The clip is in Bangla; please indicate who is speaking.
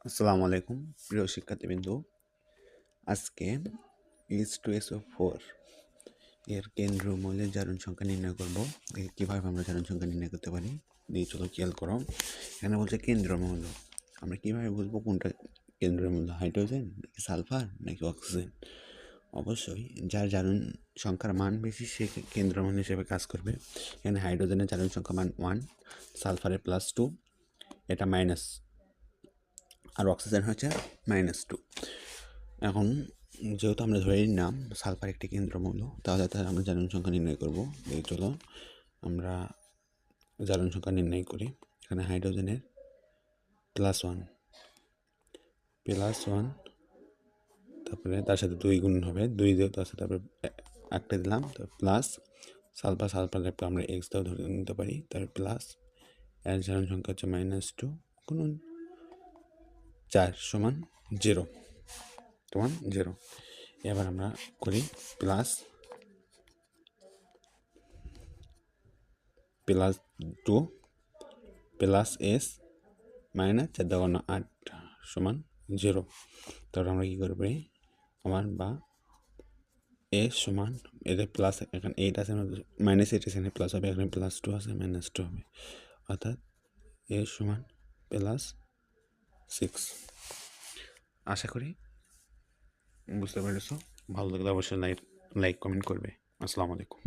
Speaker 1: আসসালামু আলাইকুম প্রিয় শিক্ষার্থীবৃন্দু। আজকে H2SO4 এর কেন্দ্রীয় মৌলের জারণ সংখ্যা নির্ণয় করব। কীভাবে আমরা জারণ সংখ্যা নির্ণয় করতে পারি দিয়ে চলো খেয়াল করো। এখানে বলছে কেন্দ্রীয় মৌল। আমরা কীভাবে বুঝবো কোনটা কেন্দ্রীয় মৌল, হাইড্রোজেন নাকি সালফার নাকি অক্সিজেন? অবশ্যই যার জারণ সংখ্যার মান বেশি সে কেন্দ্রীয় মৌল হিসেবে কাজ করবে। এখানে হাইড্রোজেনের জারণ সংখ্যা মান 1, সালফারের +2, এটা মাইনাস, আর অক্সিজেন হচ্ছে -2। এখন যেহেতু আমরা ধরে নিলাম সালফার একটি কেন্দ্র মৌল, তাহলে আমরা জারণ সংখ্যা নির্ণয় করব। এই চলো আমরা জারণ সংখ্যা নির্ণয় করি। এখানে হাইড্রোজেনের +1, তারপরে তার সাথে 2 গুণ হবে, 2 দিয়ে তার সাথে তারপরে একটা দিলাম, তো প্লাস সালফার আমরা এক্স দাও ধরে নিতে পারি, তার প্লাস এর জারণ সংখ্যা হচ্ছে -2 গুণন 4 সমান 0। এবার আমরা করি +2 প্লাস এস মাইনাস 4 × 8 সমান 0। তারপর আমরা কী করবো বা এস সমান এদের প্লাস, এখানে 8 আছে -8 এখানে প্লাস হবে, এখানে +2 আছে -2 হবে, অর্থাৎ এস সমান +6। আশা করি বুঝতে পেরেছো। ভালো লাগলে অবশ্যই লাইক কমেন্ট করবে। আসসালামু আলাইকুম।